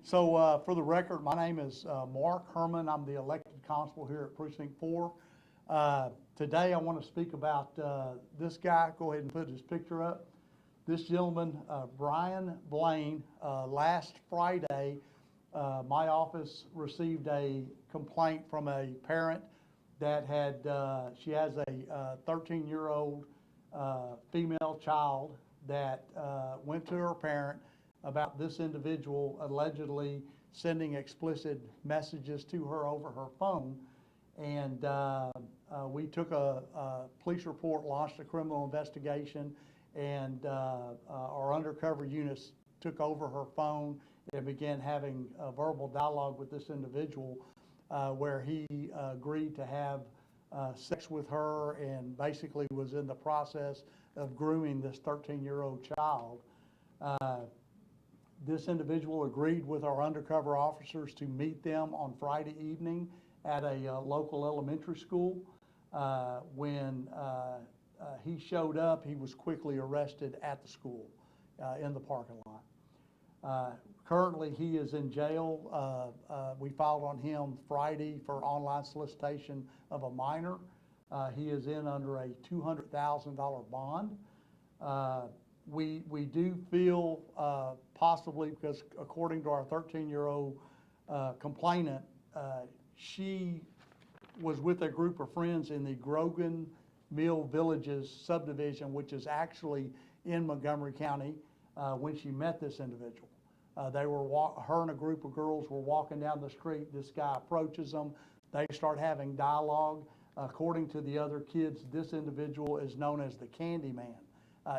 So for the record, my name is Mark Herman. I'm the elected constable here at Precinct 4. Today I want to speak about this guy. Go ahead and put his picture up. This gentleman, Brian Blaine, last Friday, my office received a complaint from a parent that had, she has a 13-year-old female child that went to her parent about this individual allegedly sending explicit messages to her over her phone. And we took a police report, launched a criminal investigation, and our undercover units took over her phone and began having a verbal dialogue with this individual where he agreed to have sex with her and basically was in the process of grooming this 13-year-old child. This individual agreed with our undercover officers to meet them on Friday evening at a local elementary school. When he showed up, he was quickly arrested at the school in the parking lot. Currently, he is in jail. We filed on him Friday for online solicitation of a minor. He is in under a $200,000 bond. We do feel possibly, because according to our 13-year-old complainant, she was with a group of friends in the Grogan Mill Villages subdivision, which is actually in Montgomery County, when she met this individual. Her and a group of girls were walking down the street. This guy approaches them. They start having dialogue. According to the other kids, this individual is known as the Candy Man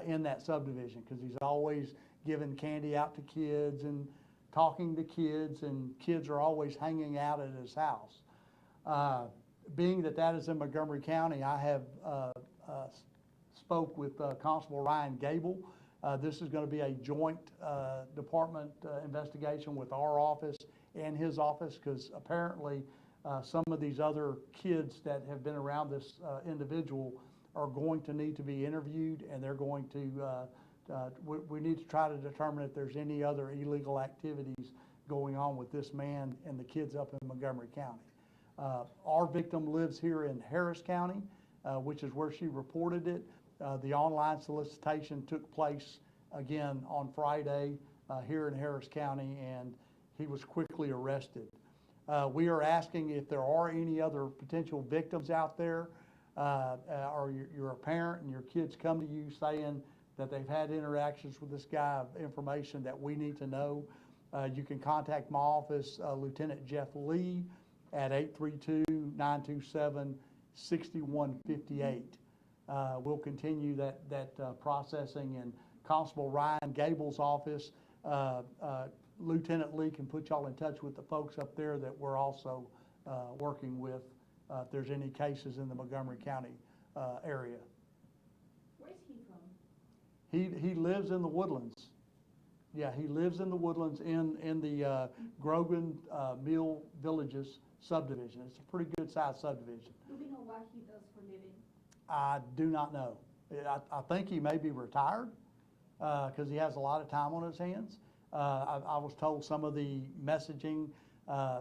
in that subdivision because he's always giving candy out to kids and talking to kids, and kids are always hanging out at his house. Being that that is in Montgomery County, I have spoke with Constable Ryan Gable. This is going to be a joint department investigation with our office and his office, because apparently some of these other kids that have been around this individual are going to need to be interviewed, and they're going to, we need to try to determine if there's any other illegal activities going on with this man and the kids up in Montgomery County. Our victim lives here in Harris County, which is where she reported it. The online solicitation took place again on Friday here in Harris County, and he was quickly arrested. We are asking if there are any other potential victims out there, or you're a parent and your kids come to you saying that they've had interactions with this guy of information that we need to know. You can contact my office, Lieutenant Jeff Lee, at 832-927-6158. We'll continue that processing, and Constable Ryan Gable's office, Lieutenant Lee can put y'all in touch with the folks up there that we're also working with if there's any cases in the Montgomery County area. Where's he from? He lives in the Woodlands. Yeah, he lives in the Woodlands in the Grogan Mill Villages subdivision. It's a pretty good sized subdivision. Do we know what he does for a living? I do not know. I think he may be retired because he has a lot of time on his hands. I was told some of the messaging,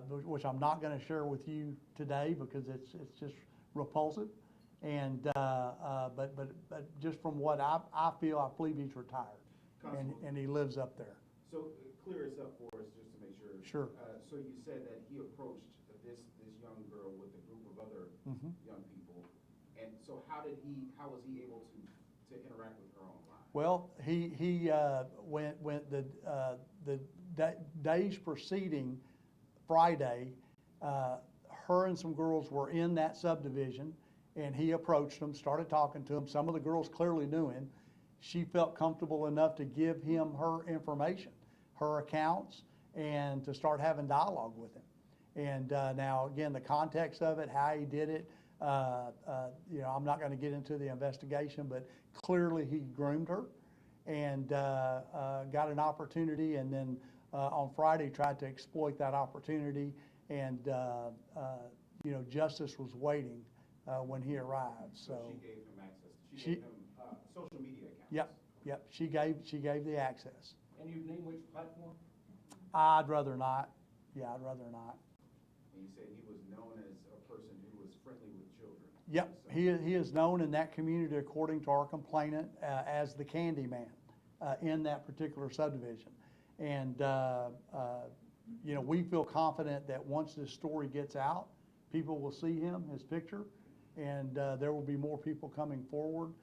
which I'm not going to share with you today because it's just repulsive. And but just from what I feel, I believe he's retired, and he lives up there. So clear this up for us just to make sure. Sure. So you said that he approached this young girl with a group of other young people, and so how was he able to interact with her online? Well, he went the days preceding Friday, her and some girls were in that subdivision, and he approached them, started talking to them. Some of the girls clearly knew him. She felt comfortable enough to give him her information, her accounts, and to start having dialogue with him. And now, again, the context of it, how he did it, you know, I'm not going to get into the investigation, but clearly he groomed her and got an opportunity, and then on Friday tried to exploit that opportunity, and you know, justice was waiting when he arrived. So she gave him access. She gave him social media accounts. Yep. She gave the access. And you've named which platform? I'd rather not. Yeah, I'd rather not. And you said he was known as a person who was friendly with children. Yep, So- he is known in that community, according to our complainant, as the Candy Man in that particular subdivision. And, you know, we feel confident that once this story gets out, people will see him, his picture, and there will be more people coming forward,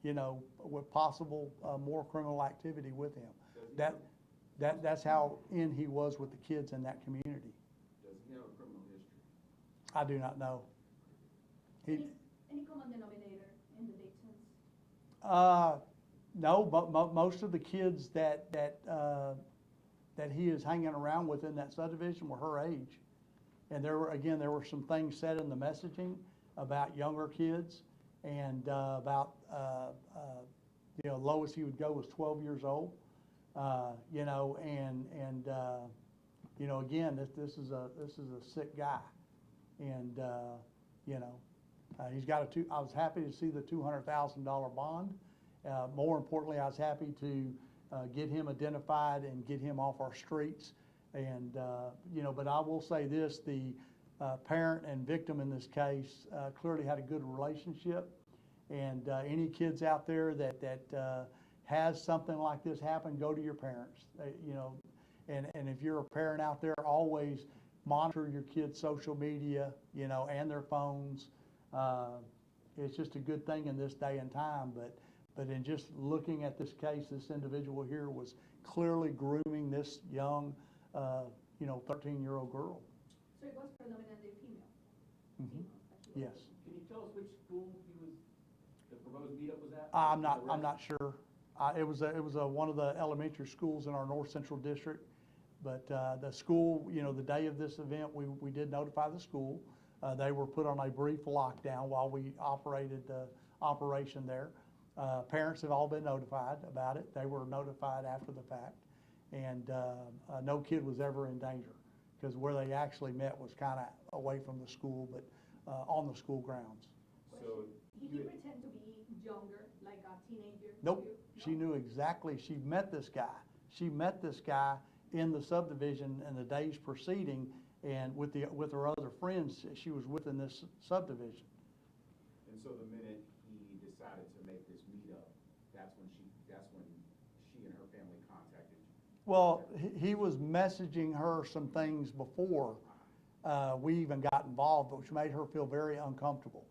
you know, with possible more criminal activity with him. That's how in he was with the kids in that community. Does he have a criminal history? I do not know. Any common denominator in the victims? No, but most of the kids that he is hanging around with in that subdivision were her age. And there were some things said in the messaging about younger kids and about, you know, lowest he would go was 12 years old. You know, and you know, again, this is a sick guy. And, you know, I was happy to see the $200,000 bond. More importantly, I was happy to get him identified and get him off our streets. And, you know, but I will say this, the parent and victim in this case clearly had a good relationship. And any kids out there that has something like this happen, go to your parents. You know, and if you're a parent out there, always monitor your kids' social media, you know, and their phones. It's just a good thing in this day and time, but in just looking at this case, this individual here was clearly grooming this young, you know, 13-year-old girl. So it was predominantly female? Mhm. Females that she was Yes. Can you tell us which school the proposed meetup was at? I'm not sure. It was one of the elementary schools in our North Central District. But the school, you know, the day of this event, we did notify the school. They were put on a brief lockdown while we operated the operation there. Parents have all been notified about it. They were notified after the fact. And no kid was ever in danger, because where they actually met was kind of away from the school, but on the school grounds. So Did he pretend to be younger, like a teenager? Nope, No? she knew exactly, she met this guy. She met this guy in the subdivision in the days preceding, and with her other friends she was with in this subdivision. And so the minute he decided to make this meetup, that's when she and her family contacted you? Well, he was messaging her some things before we even got involved, which made her feel very uncomfortable.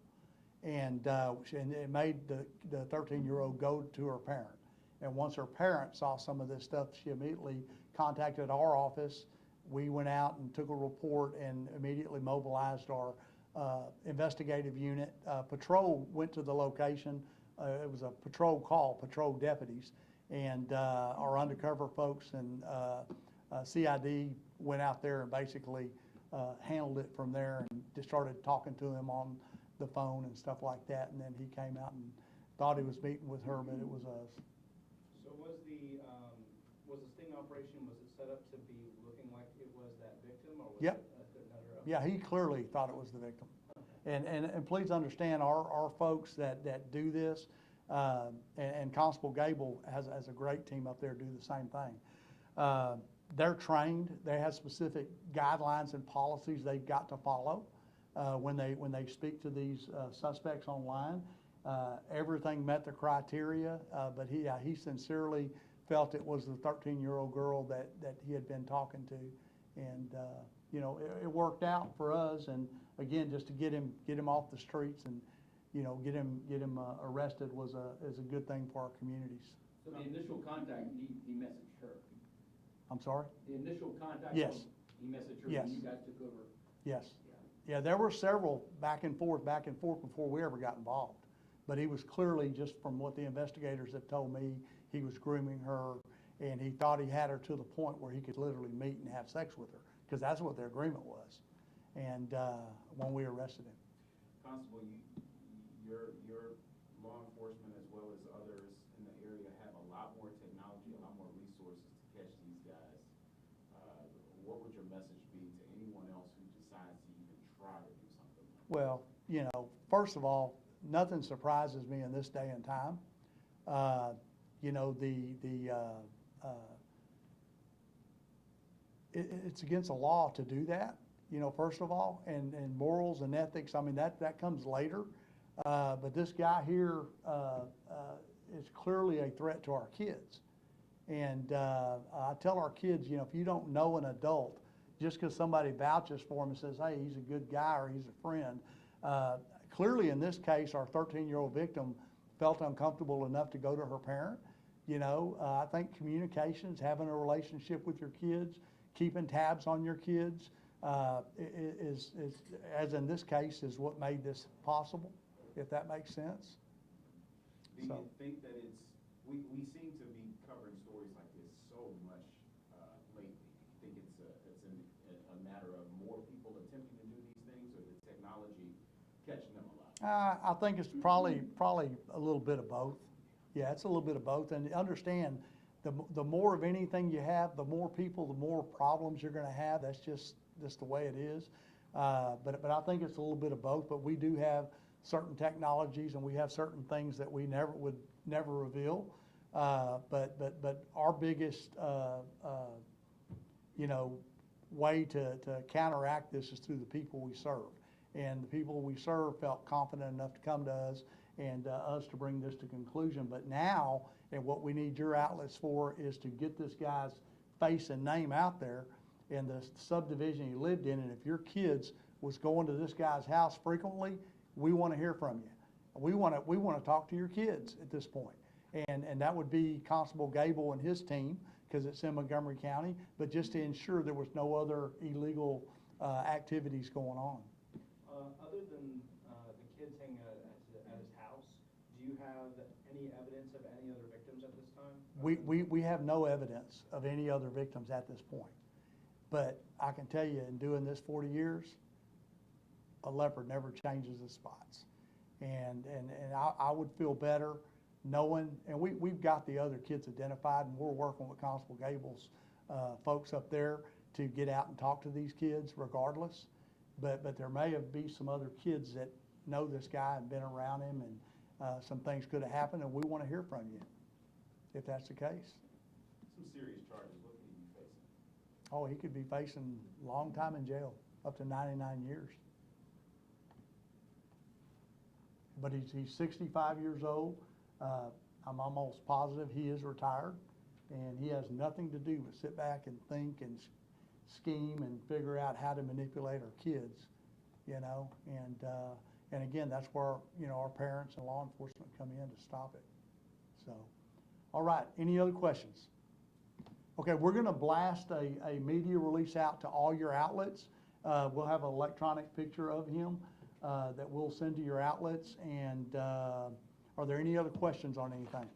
And it made the 13-year-old go to her parent. And once her parent saw some of this stuff, she immediately contacted our office. We went out and took a report and immediately mobilized our investigative unit. Patrol went to the location. It was a patrol call, patrol deputies. And our undercover folks and CID went out there and basically handled it from there and just started talking to him on the phone and stuff like that. And then he came out and thought he was meeting with her, but it was us. So was the sting operation, was it set up to be looking like it was that victim, or was Yep. it another? Yeah, he clearly thought it was the victim. And please understand, our folks that do this, and Constable Gable has a great team up there do the same thing. They're trained. They have specific guidelines and policies they've got to follow when they speak to these suspects online. Everything met the criteria, but he sincerely felt it was the 13-year-old girl that he had been talking to. And you know, it worked out for us. And again, just to get him off the streets and, you know, get him arrested is a good thing for our communities. So the initial contact, he messaged her? I'm sorry? The initial contact? Yes. He messaged her Yes. and you guys took over? Yes. Yeah, there were several back and forth before we ever got involved. But he was clearly, just from what the investigators have told me, he was grooming her, and he thought he had her to the point where he could literally meet and have sex with her, because that's what their agreement was. And when we arrested him. Constable, your law enforcement as well as others in the area have a lot more technology, a lot more resources to catch these guys. What would your message be to anyone else who decides to even try to do something like that? Well, you know, first of all, nothing surprises me in this day and time. You know, it's against the law to do that, you know, first of all, and morals and ethics, I mean, that comes later. But this guy here is clearly a threat to our kids. And I tell our kids, you know, if you don't know an adult, just because somebody vouches for him and says, hey, he's a good guy or he's a friend, clearly in this case, our 13-year-old victim felt uncomfortable enough to go to her parent. You know, I think communications, having a relationship with your kids, keeping tabs on your kids, is, as in this case, is what made this possible, if that makes sense. Do you So- think that we seem to be covering stories like this so much lately? Do you think it's a matter of more people attempting to do these things, or the technology catching them a lot? I think it's probably a little bit of both. Yeah, it's a little bit of both. And understand, the more of anything you have, the more people, the more problems you're going to have. That's just the way it is. But I think it's a little bit of both. But we do have certain technologies, and we have certain things that we would never reveal. But our biggest you know, way to counteract this is through the people we serve. And the people we serve felt confident enough to come to us and us to bring this to conclusion. But now, and what we need your outlets for is to get this guy's face and name out there in the subdivision he lived in. And if your kids was going to this guy's house frequently, we want to hear from you. We want to talk to your kids at this point. And that would be Constable Gable and his team, because it's in Montgomery County, but just to ensure there was no other illegal activities going on. Other than the kids hanging out at his house, do you have any evidence of any other victims at this time? We have no evidence of any other victims at this point. But I can tell you, in doing this 40 years, a leopard never changes its spots. And I would feel better knowing, and we've got the other kids identified, and we're working with Constable Gable's folks up there to get out and talk to these kids regardless. But there may have been some other kids that know this guy and been around him, and some things could have happened, and we want to hear from you, if that's the case. Some serious charges. What could he be facing? Oh, he could be facing a long time in jail, up to 99 years. But he's 65 years old. I'm almost positive he is retired, and he has nothing to do but sit back and think and scheme and figure out how to manipulate our kids, you know. And again, that's where, you know, our parents and law enforcement come in to stop it. So, all right, any other questions? Okay, we're going to blast a media release out to all your outlets. We'll have an electronic picture of him that we'll send to your outlets. And are there any other questions on anything?